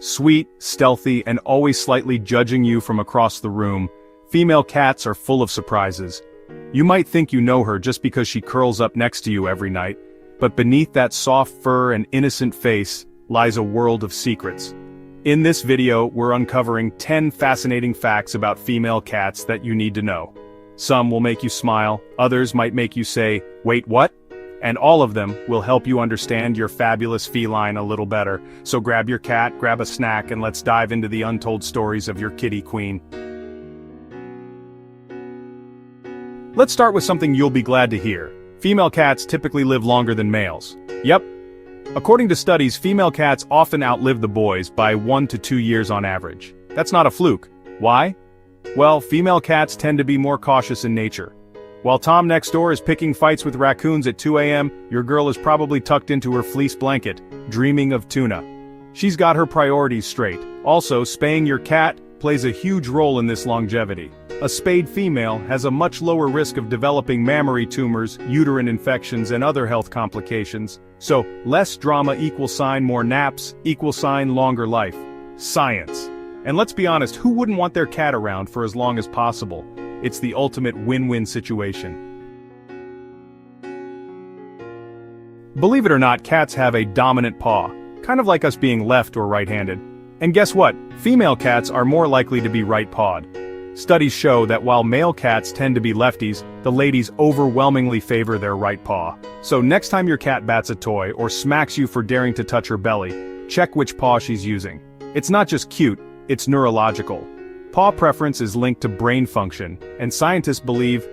Sweet, stealthy, and always slightly judging you from across the room, female cats are full of surprises. You might think you know her just because she curls up next to you every night, but beneath that soft fur and innocent face lies a world of secrets. In this video, we're uncovering 10 fascinating facts about female cats that you need to know. Some will make you smile, others might make you say, "Wait, what?" And all of them will help you understand your fabulous feline a little better. So grab your cat, grab a snack, and let's dive into the untold stories of your kitty queen. Let's start with something you'll be glad to hear. Female cats typically live longer than males. Yep. According to studies, female cats often outlive the boys by 1 to 2 years on average. That's not a fluke. Why? Well, female cats tend to be more cautious in nature. While Tom next door is picking fights with raccoons at 2 a.m., your girl is probably tucked into her fleece blanket, dreaming of tuna. She's got her priorities straight. Also, spaying your cat plays a huge role in this longevity. A spayed female has a much lower risk of developing mammary tumors, uterine infections, and other health complications. So, less drama equals sign more naps, equals sign longer life. Science. And let's be honest, who wouldn't want their cat around for as long as possible? It's the ultimate win-win situation. Believe it or not, cats have a dominant paw, kind of like us being left or right-handed. And guess what? Female cats are more likely to be right-pawed. Studies show that while male cats tend to be lefties, the ladies overwhelmingly favor their right paw. So next time your cat bats a toy or smacks you for daring to touch her belly, check which paw she's using. It's not just cute, it's neurological. Paw preference is linked to brain function, and scientists believe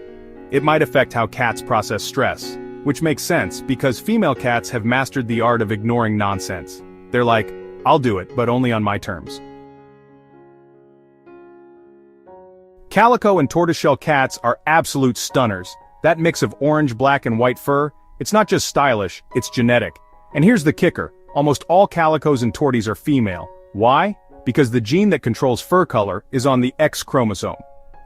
it might affect how cats process stress, which makes sense because female cats have mastered the art of ignoring nonsense. They're like, "I'll do it, but only on my terms." Calico and tortoiseshell cats are absolute stunners. That mix of orange, black, and white fur, it's not just stylish, it's genetic. And here's the kicker, almost all calicos and torties are female. Why? Because the gene that controls fur color is on the X chromosome.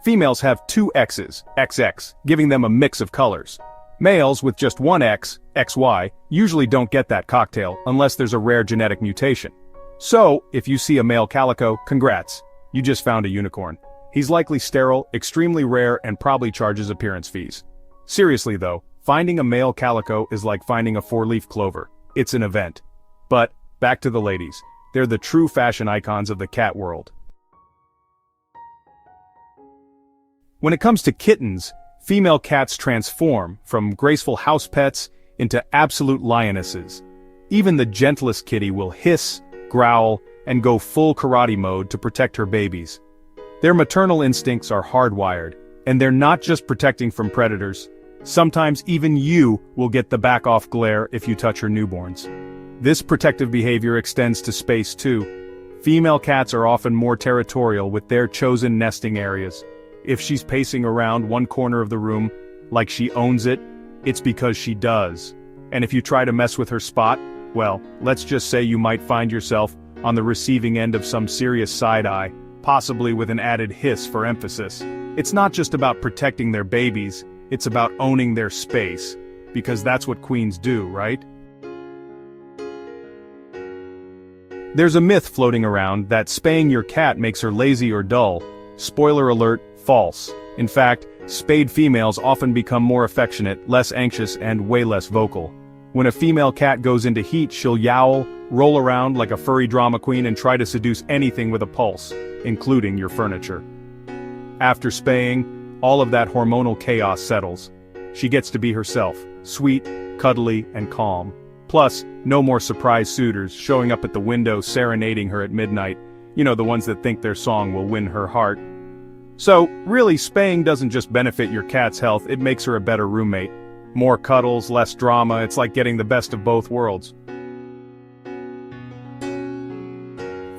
Females have 2 X's, XX, giving them a mix of colors. Males with just one X, XY, usually don't get that cocktail unless there's a rare genetic mutation. So, if you see a male calico, congrats, you just found a unicorn. He's likely sterile, extremely rare, and probably charges appearance fees. Seriously though, finding a male calico is like finding a 4-leaf clover. It's an event. But, back to the ladies. They're the true fashion icons of the cat world. When it comes to kittens, female cats transform from graceful house pets into absolute lionesses. Even the gentlest kitty will hiss, growl, and go full karate mode to protect her babies. Their maternal instincts are hardwired, and they're not just protecting from predators. Sometimes even you will get the back-off glare if you touch her newborns. This protective behavior extends to space too. Female cats are often more territorial with their chosen nesting areas. If she's pacing around one corner of the room like she owns it, it's because she does. And if you try to mess with her spot, well, let's just say you might find yourself on the receiving end of some serious side-eye, possibly with an added hiss for emphasis. It's not just about protecting their babies, it's about owning their space, because that's what queens do, right? There's a myth floating around that spaying your cat makes her lazy or dull. Spoiler alert, false. In fact, spayed females often become more affectionate, less anxious, and way less vocal. When a female cat goes into heat, she'll yowl, roll around like a furry drama queen, and try to seduce anything with a pulse, including your furniture. After spaying, all of that hormonal chaos settles. She gets to be herself, sweet, cuddly, and calm. Plus, no more surprise suitors showing up at the window serenading her at midnight. You know, the ones that think their song will win her heart. So, really, spaying doesn't just benefit your cat's health, it makes her a better roommate. More cuddles, less drama, it's like getting the best of both worlds.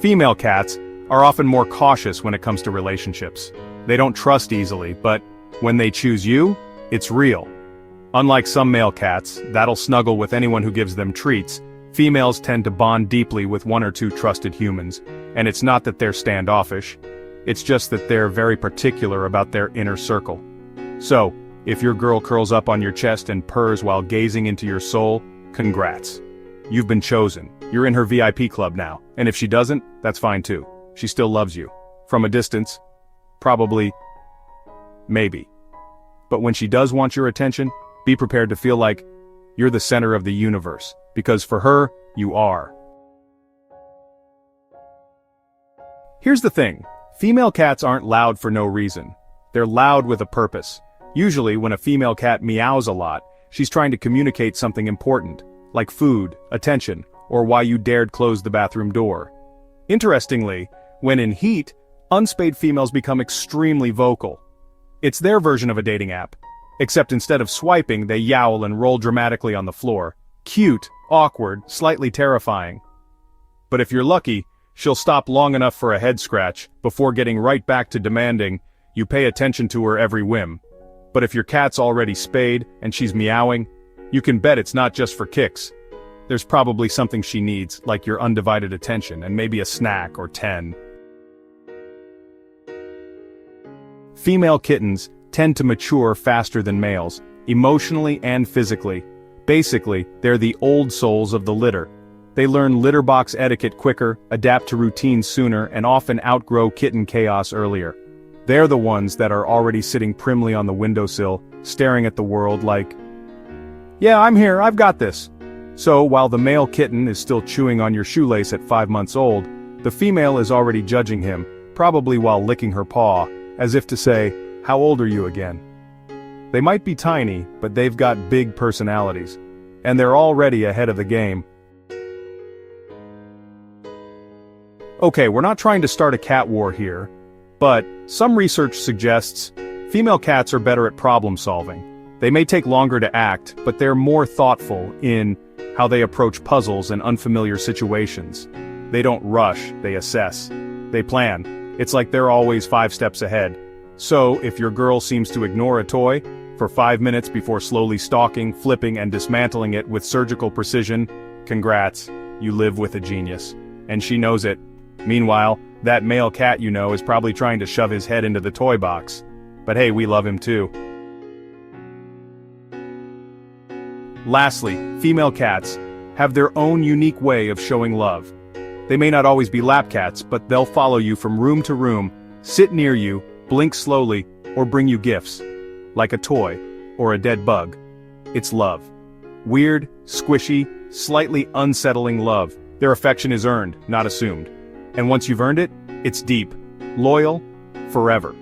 Female cats are often more cautious when it comes to relationships. They don't trust easily, but when they choose you, it's real. Unlike some male cats, that'll snuggle with anyone who gives them treats, females tend to bond deeply with 1 or 2 trusted humans, and it's not that they're standoffish, it's just that they're very particular about their inner circle. So, if your girl curls up on your chest and purrs while gazing into your soul, congrats. you've been chosen. You're in her VIP club now, and if she doesn't, that's fine too. She still loves you. From a distance. Probably. Maybe. But when she does want your attention, be prepared to feel like you're the center of the universe, because for her, you are. Here's the thing, female cats aren't loud for no reason. They're loud with a purpose. Usually, when a female cat meows a lot, she's trying to communicate something important, like food, attention, or why you dared close the bathroom door. Interestingly, when in heat, unspayed females become extremely vocal. It's their version of a dating app. Except instead of swiping, they yowl and roll dramatically on the floor. Cute, awkward, slightly terrifying. But if you're lucky, she'll stop long enough for a head scratch, before getting right back to demanding you pay attention to her every whim. But if your cat's already spayed, and she's meowing, you can bet it's not just for kicks. There's probably something she needs, like your undivided attention, and maybe a snack or 10. Female kittens tend to mature faster than males, emotionally and physically. Basically, they're the old souls of the litter. They learn litter box etiquette quicker, adapt to routines sooner, and often outgrow kitten chaos earlier. They're the ones that are already sitting primly on the windowsill, staring at the world like, "Yeah, I'm here, I've got this." So, while the male kitten is still chewing on your shoelace at 5 months old, the female is already judging him, probably while licking her paw, as if to say, "How old are you again?" They might be tiny, but they've got big personalities. And they're already ahead of the game. Okay, we're not trying to start a cat war here, but some research suggests female cats are better at problem solving. They may take longer to act, but they're more thoughtful in how they approach puzzles and unfamiliar situations. They don't rush, they assess. They plan. It's like they're always 5 steps ahead. So, if your girl seems to ignore a toy for 5 minutes before slowly stalking, flipping, and dismantling it with surgical precision, congrats, you live with a genius. And she knows it. Meanwhile, that male cat you know is probably trying to shove his head into the toy box. But hey, we love him too. Lastly, female cats have their own unique way of showing love. They may not always be lap cats, but they'll follow you from room to room, sit near you, blink slowly, or bring you gifts. Like a toy, or a dead bug. It's love. Weird, squishy, slightly unsettling love. Their affection is earned, not assumed. And once you've earned it, it's deep, loyal, forever.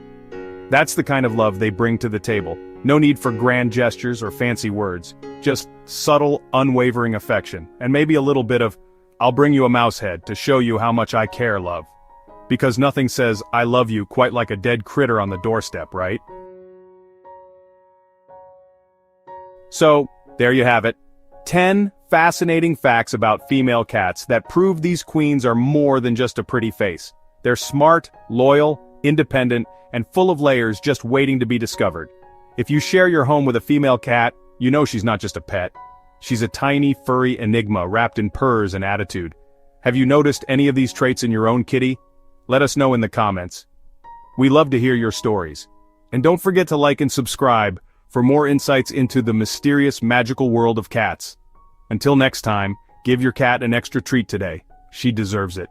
That's the kind of love they bring to the table. No need for grand gestures or fancy words. Just subtle, unwavering affection, and maybe a little bit of, "I'll bring you a mouse head to show you how much I care," love. Because nothing says, "I love you" quite like a dead critter on the doorstep, right? So, there you have it. 10 fascinating facts about female cats that prove these queens are more than just a pretty face. They're smart, loyal, independent, and full of layers just waiting to be discovered. If you share your home with a female cat, you know she's not just a pet. She's a tiny, furry enigma wrapped in purrs and attitude. Have you noticed any of these traits in your own kitty? Let us know in the comments. We love to hear your stories. And don't forget to like and subscribe for more insights into the mysterious, magical world of cats. Until next time, give your cat an extra treat today. She deserves it.